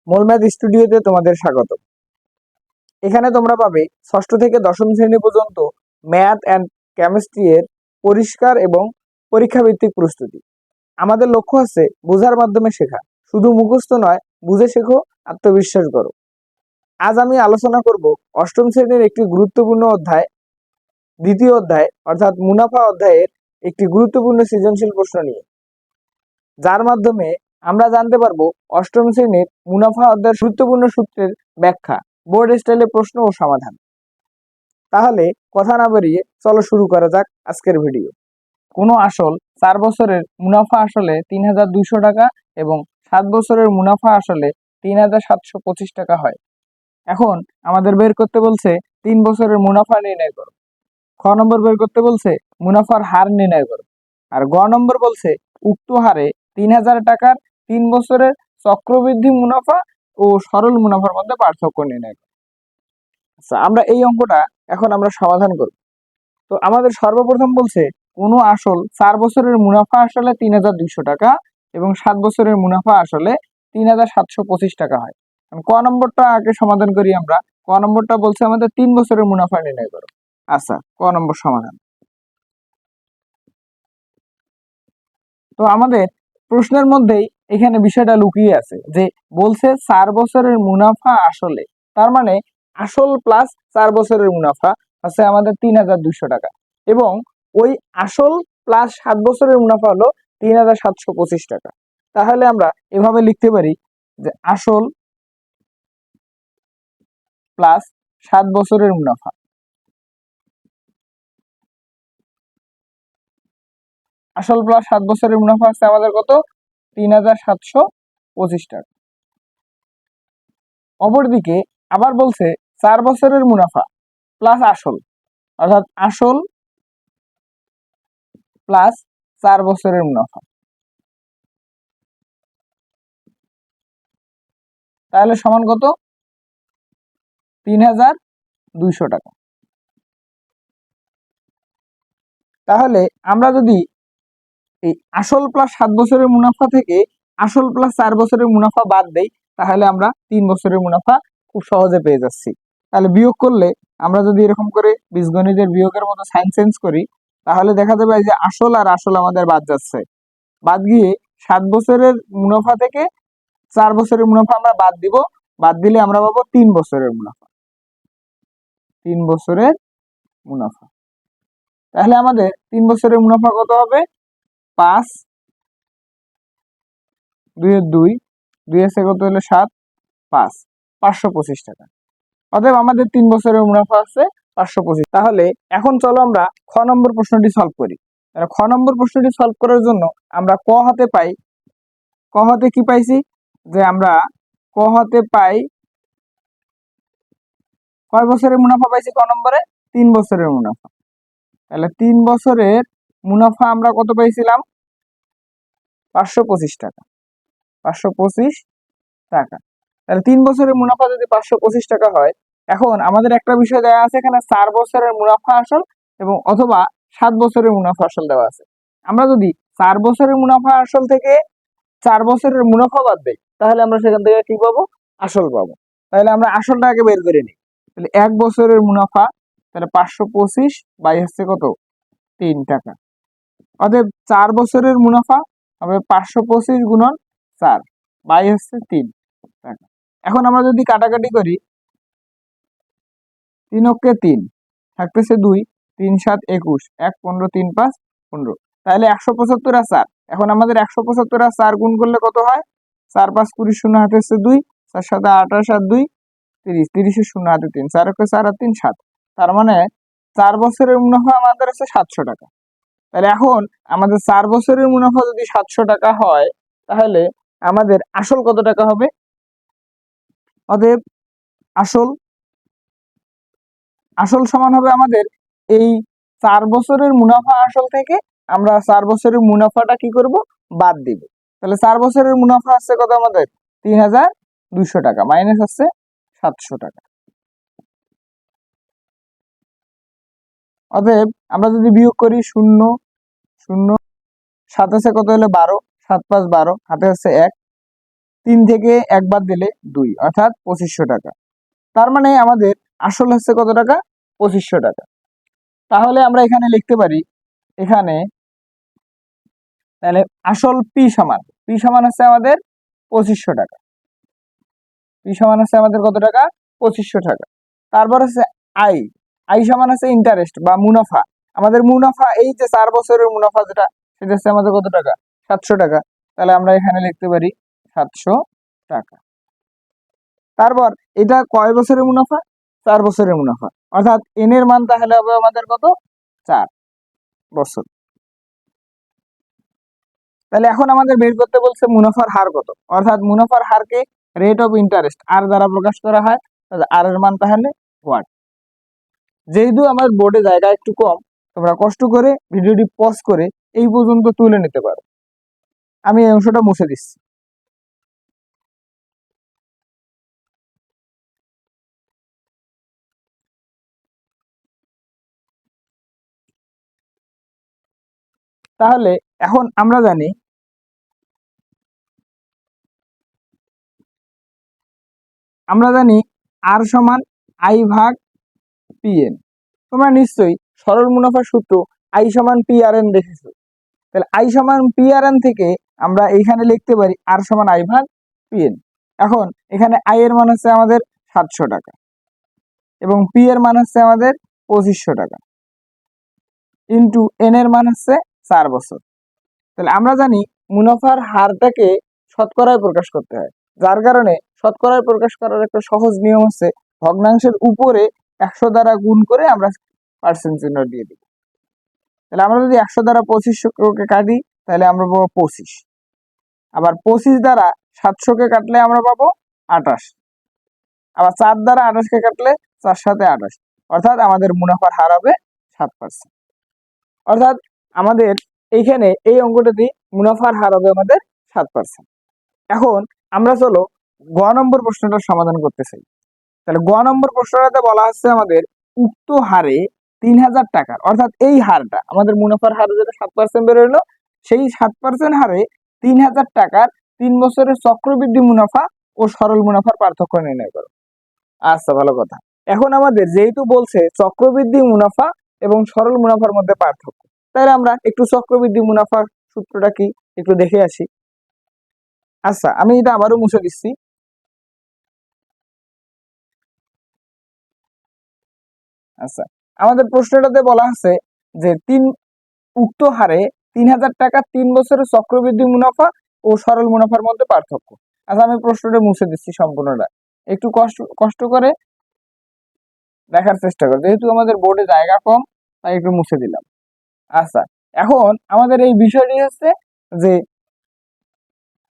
মোলম্যাথ স্টুডিওতে তোমাদের স্বাগত। এখানে তোমরা পাবে ষষ্ঠ থেকে দশম শ্রেণী পর্যন্ত ম্যাথ অ্যান্ড কেমিস্ট্রি এর পরিষ্কার এবং পরীক্ষা ভিত্তিক প্রস্তুতি। আমাদের লক্ষ্য আছে বোঝার মাধ্যমে শেখা, শুধু মুখস্থ নয়, বুঝে শেখো, আত্মবিশ্বাস করো। আজ আমি আলোচনা করব অষ্টম শ্রেণীর একটি গুরুত্বপূর্ণ অধ্যায়, দ্বিতীয় অধ্যায় অর্থাৎ মুনাফা অধ্যায়ের একটি গুরুত্বপূর্ণ সৃজনশীল প্রশ্ন নিয়ে, যার মাধ্যমে আমরা জানতে পারবো অষ্টম শ্রেণীর মুনাফা অধ্যায়ের গুরুত্বপূর্ণ সূত্রের ব্যাখ্যা, বোর্ড স্টাইলে প্রশ্ন ও সমাধান। তাহলে কথা না বাড়িয়ে চলো শুরু করা যাক আজকের ভিডিও। কোনো আসল 4 বছরের মুনাফা আসলে ৩,২০০ টাকা এবং 7 বছরের মুনাফা আসলে ৩,৭25 টাকা হয়। এখন আমাদের বের করতে বলছে 3 বছরের মুনাফা নির্ণয় করো। খ নম্বর বের করতে বলছে মুনাফার হার নির্ণয় করো। আর গ নম্বর বলছে উক্ত হারে 3,000 টাকার 3 বছরের চক্রবৃদ্ধি মুনাফা ও সরল মুনাফার মধ্যে পার্থক্য নির্ণয় করো। আচ্ছা, আমরা এই অঙ্কটা এখন আমরা সমাধান করব। তো আমাদের সর্বপ্রথম বলছে কোনো আসল 4 বছরের মুনাফা আসলে 3,200 টাকা এবং 7 বছরের মুনাফা আসলে 3,725 টাকা হয়। ক নম্বরটা আগে সমাধান করি আমরা। ক নম্বরটা বলছে আমাদের 3 বছরের মুনাফা নির্ণয় করো। আচ্ছা, ক নম্বর সমাধান। তো আমাদের প্রশ্নের মধ্যেই এখানে বিষয়টা লুকিয়ে আছে, যে বলছে 4 বছরের মুনাফা আসলে, তার মানে আসল প্লাস 4 বছরের মুনাফা আছে আমাদের 3,200 টাকা এবং ওই আসল প্লাস 7 বছরের মুনাফা হলো 3,725 টাকা। তাহলে আমরা এভাবে লিখতে পারি যে আসল প্লাস 7 বছরের মুনাফা, আসল প্লাস 7 বছরের মুনাফা আছে আমাদের কত? 3,725 টাকা। অপরদিকে আবার বলছে 4 বছরের মুনাফা প্লাস আসল, অর্থাৎ আসল প্লাস 4 বছরের মুনাফা, তাহলে সমান কত? 3,200 টাকা। তাহলে আমরা যদি এই আসল প্লাস 7 বছরের মুনাফা থেকে আসল প্লাস 4 বছরের মুনাফা বাদ দেই, তাহলে আমরা 3 বছরের মুনাফা খুব সহজে পেয়ে যাচ্ছি। তাহলে বিয়োগ করলে আমরা যদি এরকম করে বীজগণিতের বিয়োগের মতো সাইন চেঞ্জ করি, তাহলে দেখা যাবে যে আসল আর আসল আমাদের বাদ যাচ্ছে, বাদ গিয়ে 7 বছরের মুনাফা থেকে 4 বছরের মুনাফা আমরা বাদ দিব, বাদ দিলে আমরা পাবো 3 বছরের মুনাফা, 3 বছরের মুনাফা। তাহলে আমাদের 3 বছরের মুনাফা কত হবে? 5, 2 এর 2, 2 আছে কত হলো 7, 5, 525 টাকা। অতএব আমাদের 3 বছরের মুনাফা আছে 525। তাহলে এখন চলো আমরা খ নম্বর প্রশ্নটি সলভ করি। তাহলে খ নম্বর প্রশ্নটি সলভ করার জন্য আমরা ক হাতে পাই, ক হাতে কি পাইছি, যে আমরা ক হাতে পাই কয় বছরের মুনাফা পাইছি? ক নম্বরে 3 বছরের মুনাফা। তাহলে 3 বছরের মুনাফা আমরা কত পাইছিলাম? 525 টাকা, 525 টাকা। তাহলে 3 বছরের মুনাফা যদি 525 টাকা হয়, এখন আমাদের একটা বিষয় দেওয়া আছে, এখানে 4 বছরের মুনাফা আসল এবং অথবা 7 বছরের মুনাফা আসল দেওয়া আছে। আমরা যদি 4 বছরের মুনাফা আসল থেকে 4 বছরের মুনাফা বাদ দেই, তাহলে আমরা সেখান থেকে কি পাবো? আসল পাবো। তাহলে আমরা আসলটা আগে বের করে নিই। তাহলে 1 বছরের মুনাফা, তাহলে 525 বাই হচ্ছে কত? 3 টাকা। অতএব 4 বছরের মুনাফা হবে 525 গুণন 4 বাই হচ্ছে 3 টাকা। এখন আমরা যদি কাটাকাটি করি, 3 অক্ষে 3 থাকতেছে 2, 3 7 21, 1 15, 3 5 15, তাহলে 175 আর 4। এখন আমাদের 175 আর 4 গুণ করলে কত হয়? 4 5 20, শূন্য হাতে হচ্ছে 2, 4 7 28 আর 2 30, 30 এর শূন্য হাতে 3, 4 4 আর 3 7। তার মানে 4 বছরের মুনাফা আমাদের হচ্ছে 700 টাকা। তাহলে এখন আমাদের 4 বছরের মুনাফা যদি 700 টাকা হয়, তাহলে আমাদের আসল কত টাকা হবে? অতএব আসল আসল সমান হবে আমাদের এই 4 বছরের মুনাফা আসল থেকে আমরা 4 বছরের মুনাফাটা কি করব? বাদ দিব। তাহলে 4 বছরের মুনাফা আছে কত আমাদের? 3,200 টাকা, মাইনাস আছে 700 টাকা। অতএব আমরা যদি বিয়োগ করি, 0 0, 7 আছে কত হলো 12, 7 5 12, হাতে আছে 1, 3 থেকে 1 বাদ দিলে 2 অর্থাৎ 2500 টাকা। তার মানে আমাদের আসল হচ্ছে কত টাকা? 2500 টাকা। তাহলে আমরা এখানে লিখতে পারি, এখানে তাহলে আসল পি সমান হচ্ছে আমাদের 2500 টাকা। পি সমান হচ্ছে আমাদের কত টাকা? 2500 টাকা। তারপর হচ্ছে আই, আই সমান হচ্ছে ইন্টারেস্ট বা মুনাফা। আমাদের মুনাফা এই যে 4 বছরের মুনাফা যেটা, সেটা হচ্ছে আমাদের কত টাকা? 700 টাকা। তাহলে আমরা এখানে লিখতে পারি 700 টাকা। তারপর এটা কয় বছরের মুনাফা? 4 বছরের মুনাফা, অর্থাৎ এন এর মান তাহলে হবে আমাদের কত? 4 বছর। তাহলে এখন আমাদের বের করতে বলছে মুনাফার হার কত, অর্থাৎ মুনাফার হারকে রেট অফ ইন্টারেস্ট আর দ্বারা প্রকাশ করা হয়। আর এর মান তাহলে ওয়াট। যেহেতু আমার বোর্ডে জায়গা একটু কম, তোমরা কষ্ট করে ভিডিওটি পজ করে এই পর্যন্ত তুলে নিতে পারো। আমি এই অংশটা মুছে দিচ্ছি। তাহলে এখন আমরা জানি আর সমান আই ভাগ পি এন। তোমরা নিশ্চয়ই সরল মুনাফার সূত্র আই সমান পি আর এন দেখেছো। তাহলে আই সমান পি আর এন থেকে আমরা এইখানে লিখতে পারি আর সমান আই ভাগ পি এন। এখন এখানে আই এর মান হচ্ছে আমাদের 700 টাকা এবং পি এর মান হচ্ছে আমাদের 2500 টাকা ইন্টু এন এর মান হচ্ছে 4 বছর। তাহলে আমরা জানি মুনাফার হারটাকে শতকরায় প্রকাশ করতে হয়, যার কারণে শতকরায় প্রকাশ করার একটা সহজ নিয়ম হচ্ছে ভগ্নাংশের উপরে 100 দ্বারা গুণ করে আমরা পার্সেন্ট চিহ্ন দিয়ে দিই। তাহলে আমরা যদি 100 দ্বারা 2500 কে কাটি তাহলে আমরা পাবো 25, আবার 25 দ্বারা 700 কে কাটলে আমরা পাবো 28, আবার 4 দ্বারা 28 কে কাটলে 4 সাথে 28, অর্থাৎ আমাদের মুনাফার হার হবে 7%। অর্থাৎ আমাদের এইখানে এই অঙ্কটাতে মুনাফার হার হবে আমাদের 7%। এখন আমরা চলো গ নম্বর প্রশ্নটার সমাধান করতে চাই। তাহলে গ নম্বর প্রশ্নটাতে বলা হচ্ছে আমাদের উক্ত হারে 3000 টাকার, অর্থাৎ এই হারটা আমাদের মুনাফার হারে যেটা 7% বেরোলো, সেই 7% হারে 3000 টাকার 3 বছরের চক্রবৃদ্ধি মুনাফা ও সরল মুনাফার পার্থক্য নির্ণয় করো। আচ্ছা, ভালো কথা। এখন আমাদের যেহেতু বলছে চক্রবৃদ্ধি মুনাফা এবং সরল মুনাফার মধ্যে পার্থক্য, তাহলে আমরা একটু চক্রবৃদ্ধি মুনাফার সূত্রটা কি একটু দেখে আসি। আচ্ছা, আমি এটা আবারও মুছে দিচ্ছি। আচ্ছা, আমাদের প্রশ্নটাতে বলা আছে যে উক্ত হারে 3000 টাকা 3 বছরের চক্রবৃদ্ধি মুনাফা ও সরল মুনাফার মধ্যে পার্থক্য। আচ্ছা, আমি প্রশ্নটা মুছে দিচ্ছি সম্পূর্ণটা, একটু কষ্ট কষ্ট করে দেখার চেষ্টা করো, যেহেতু আমাদের বোর্ডে জায়গা কম তাই একটু মুছে দিলাম। আচ্ছা, এখন আমাদের এই বিষয়টি হচ্ছে যে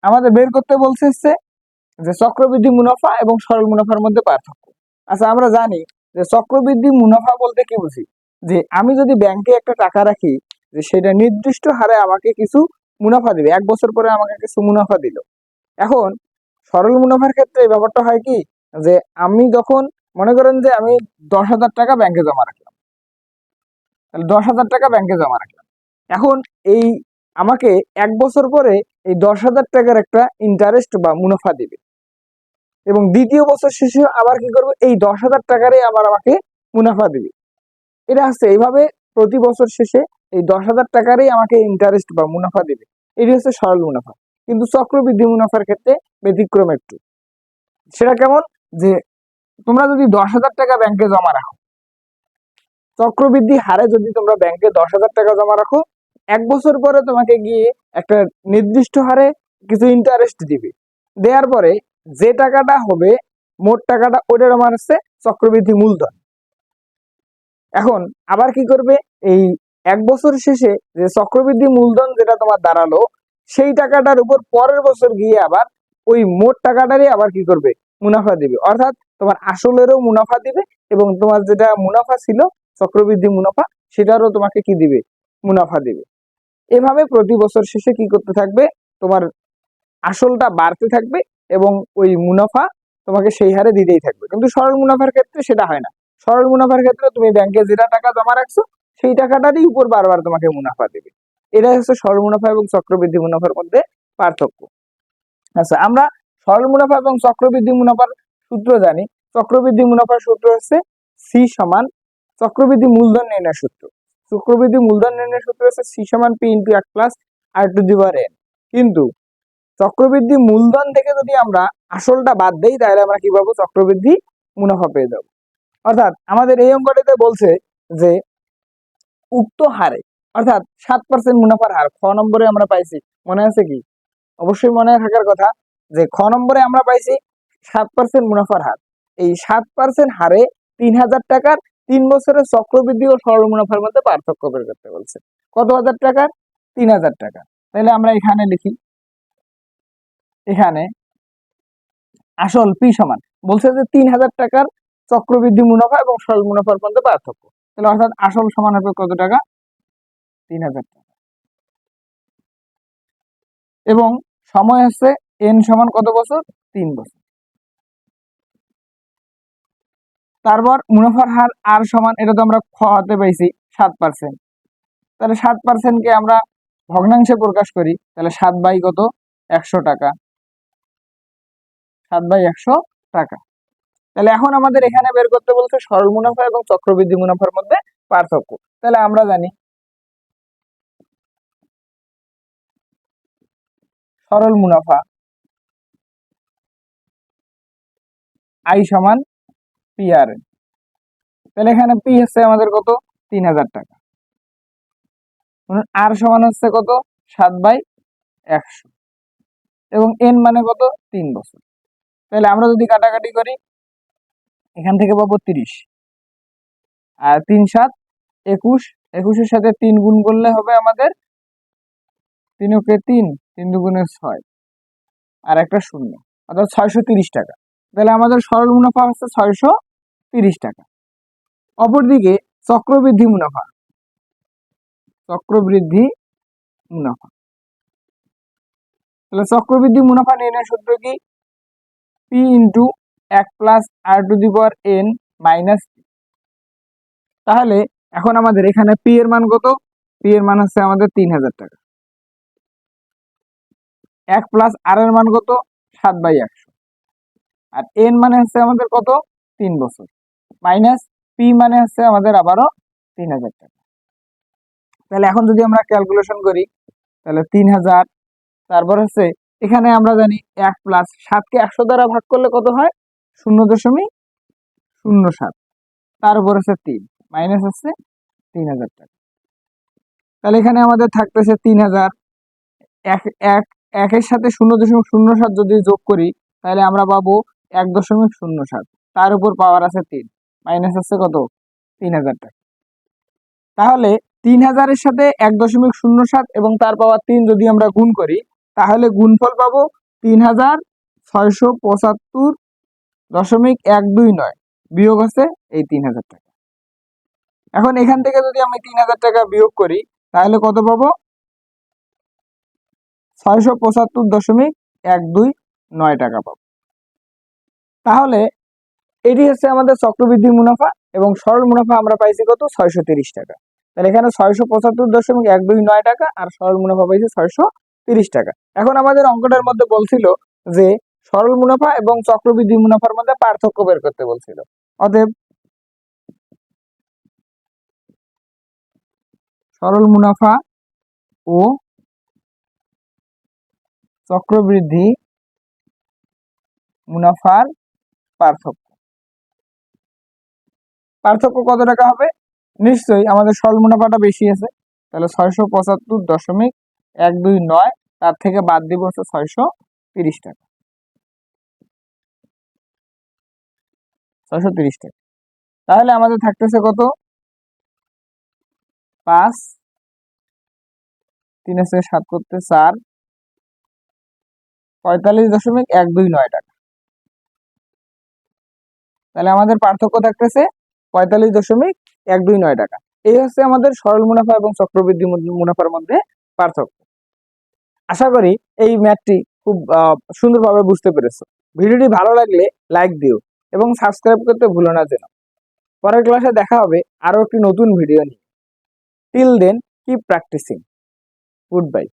আমাদের বের করতে বলছে হচ্ছে যে চক্রবৃদ্ধি মুনাফা এবং সরল মুনাফার মধ্যে পার্থক্য। আচ্ছা, আমরা জানি যে চক্রবৃদ্ধি মুনাফা বলতে কি বুঝি, যে আমি যদি ব্যাংকে একটা টাকা রাখি, যে সেটা নির্দিষ্ট হারে আমাকে কিছু মুনাফা দিবে, 1 বছর পরে আমাকে কিছু মুনাফা দিল। এখন সরল মুনাফার ক্ষেত্রে এই ব্যাপারটা হয় কি, যে আমি যখন মনে করেন যে আমি 10,000 টাকা ব্যাংকে জমা রাখলাম, তাহলে 10,000 টাকা ব্যাংকে জমা রাখলাম। এখন এই আমাকে 1 বছর পরে এই 10,000 টাকার একটা ইন্টারেস্ট বা মুনাফা দিবে এবং দ্বিতীয় বছর শেষে আবার কি করবে, এই 10,000 টাকারই আবার আমাকে মুনাফা দিবে। এটা হচ্ছে এইভাবে প্রতি বছর শেষে এই 10,000 টাকারই আমাকে ইন্টারেস্ট বা মুনাফা দিবে। এটি হচ্ছে সরল মুনাফা। কিন্তু চক্রবৃদ্ধি মুনাফার ক্ষেত্রে ব্যতিক্রম একটু। সেটা কেমন, যে তোমরা যদি 10,000 টাকা ব্যাংকে জমা রাখো, চক্রবৃদ্ধি হারে যদি তোমরা ব্যাংকে 10,000 টাকা জমা রাখো, 1 বছর পরে তোমাকে গিয়ে একটা নির্দিষ্ট হারে কিছু ইন্টারেস্ট দিবে। দেওয়ার পরে যে টাকাটা হবে মোট টাকাটা, ওটার মান হচ্ছে চক্রবৃদ্ধি মূলধন। এখন আবার কি করবে, এই 1 বছর শেষে যে চক্রবৃদ্ধি মূলধন যেটা তোমার দাঁড়ালো, সেই টাকাটার উপর পরের বছর গিয়ে আবার ওই মোট টাকাটারই আবার কি করবে, মুনাফা দিবে। অর্থাৎ তোমার আসলেরও মুনাফা দিবে এবং তোমার যেটা মুনাফা ছিল চক্রবৃদ্ধি মুনাফা, সেটারও তোমাকে কি দিবে, মুনাফা দিবে। এভাবে প্রতি বছর শেষে কি করতে থাকবে, তোমার আসলটা বাড়তে থাকবে এবং ওই মুনাফা তোমাকে সেই হারে দিতেই থাকবে। কিন্তু সরল মুনাফার ক্ষেত্রে সেটা হয় না। সরল মুনাফার ক্ষেত্রে তুমি ব্যাংকে যেটা টাকা জমা রাখছো সেই টাকাটারই উপর বারবার তোমাকে মুনাফা দেবে। এটাই হচ্ছে সরল মুনাফা এবং চক্রবৃদ্ধি মুনাফার মধ্যে পার্থক্য। আচ্ছা, আমরা সরল মুনাফা এবং চক্রবৃদ্ধি মুনাফার সূত্র জানি। চক্রবৃদ্ধি মুনাফার সূত্র হচ্ছে সি সমান চক্রবৃদ্ধি মূলধন নির্ণয় সূত্র। চক্রবৃদ্ধি মূলধন নির্ণয় সূত্র হচ্ছে সি সমান P into 1 plus R to the power N. কিন্তু চক্রবৃদ্ধি মূলধন থেকে যদি আমরা আসলটা বাদ দেই তাহলে আমরা কি পাবো? চক্রবৃদ্ধি মুনাফা পেয়ে যাবো। অর্থাৎ আমাদের এই অঙ্কটিতে বলছে যে উক্ত হারে অর্থাৎ 7% মুনাফার হার খ নম্বরে আমরা পাইছি, মনে আছে কি? অবশ্যই মনে থাকার কথা যে খ নম্বরে আমরা পাইছি 7% মুনাফার হার। এই 7% হারে 3000 টাকার 3 বছরের চক্রবৃদ্ধি ও সরল মুনাফার মধ্যে পার্থক্য বের করতে বলছে। কত হাজার টাকার? 3000 টাকা। তাহলে আমরা এখানে লিখি, এখানে আসল পি সমান বলছে যে 3000 টাকার চক্রবৃদ্ধি মুনাফা এবং সরল মুনাফার মধ্যে পার্থক্য। তাহলে অর্থাৎ আসল সমান হবে কত টাকা? 3000 টাকা। এবং সময় হচ্ছে এন সমান কত বছর? 3 বছর। তারপর মুনাফার হার আর সমান, এটা তো আমরা খ হতে পাইছি 7%। তাহলে 7% কে আমরা ভগ্নাংশে প্রকাশ করি, তাহলে 7 বাই কত? 100 টাকা। 7 বাই 100 টাকা। তাহলে এখন আমাদের এখানে বের করতে বলছে সরল মুনাফা এবং চক্রবৃদ্ধি মুনাফার মধ্যে পার্থক্য। তাহলে আমরা জানি সরল মুনাফা আই সমান পি আর এন। তাহলে এখানে পি হচ্ছে আমাদের কত? 3000 টাকা। আর সমান হচ্ছে কত? 7 বাই 100 এবং এন মানে কত? 3 বছর। তাহলে আমরা যদি কাটাকাটি করি এখান থেকে পাবো 30 আর 3 7 21, 21-এর সাথে 3 গুণ করলে হবে আমাদের 3 ওকে 3, 3 দুগুণে 6 আর একটা শূন্য, অর্থাৎ 630 টাকা। তাহলে আমাদের সরল মুনাফা হচ্ছে 630 টাকা। অপরদিকে চক্রবৃদ্ধি মুনাফা, চক্রবৃদ্ধি মুনাফা, তাহলে চক্রবৃদ্ধি মুনাফা নির্ণয় সূত্র কি? P into 1 plus R to the power N minus. তাহলে এখন আমাদের এখানে পি এর মান কত? পি এর মান হচ্ছে আমাদের 3000 টাকা। 1 প্লাস আর এর মান কত? 7 বাই 100 আর এন মানে হচ্ছে আমাদের কত? 3 বছর মাইনাস পি মানে হচ্ছে আমাদের আবারও 3000 টাকা। তাহলে এখন যদি আমরা ক্যালকুলেশন করি তাহলে 3000, তারপর হচ্ছে এখানে আমরা জানি 1 প্লাস 7কে 100 দ্বারা ভাগ করলে কত হয়? 0.07, তার উপর হচ্ছে 3 মাইনাস হচ্ছে 3000 টাকা। তাহলে এখানে আমাদের থাকতেছে 3000, একের সাথে 0.07 যদি যোগ করি তাহলে আমরা পাবো 1.07, তার উপর পাওয়ার আছে 3 মাইনাস হচ্ছে কত? 3000 টাকা। তাহলে 3000-এর সাথে 1.07 এবং তার পাওয়ার 3 যদি আমরা গুণ করি তাহলে গুণফল পাবো 3675.129 বিয়োগ হচ্ছে এই 3000 টাকা। এখন এখান থেকে যদি আমি 3000 টাকা বিয়োগ করি তাহলে কত পাবো? 675.129 টাকা পাবো। তাহলে এটি হচ্ছে আমাদের চক্রবৃদ্ধি মুনাফা এবং সরল মুনাফা আমরা পাইছি কত? 630 টাকা। তাহলে এখানে 675.129 টাকা আর সরল মুনাফা পাইছি 630 টাকা। এখন আমাদের অঙ্কটার মধ্যে বলছিল যে সরল মুনাফা এবং চক্রবৃদ্ধি মুনাফার মধ্যে পার্থক্য বের করতে বলছিল। অতএব সরল মুনাফা ও চক্রবৃদ্ধি মুনাফার পার্থক্য কত টাকা হবে? নিশ্চয়ই আমাদের সরল মুনাফাটা বেশি আছে, তাহলে 675.129, তার থেকে বাদ দিব হচ্ছে 630 টাকা। 630 টাকা। তাহলে আমাদের থাকতেছে কত? 5, 3 থেকে 7 করতে 4, 45.129 টাকা। তাহলে আমাদের পার্থক্য থাকতেছে 45.129 টাকা। এই হচ্ছে আমাদের সরল মুনাফা এবং চক্রবৃদ্ধি মুনাফার মধ্যে পার্থক্য। আশা করি এই ম্যাথটি খুব সুন্দরভাবে বুঝতে পেরেছো। ভিডিওটি ভালো লাগলে লাইক দিও এবং সাবস্ক্রাইব করতে ভুলো না যেন। পরের ক্লাসে দেখা হবে আরো একটি নতুন ভিডিও নিয়ে। Till then keep practising. Good by.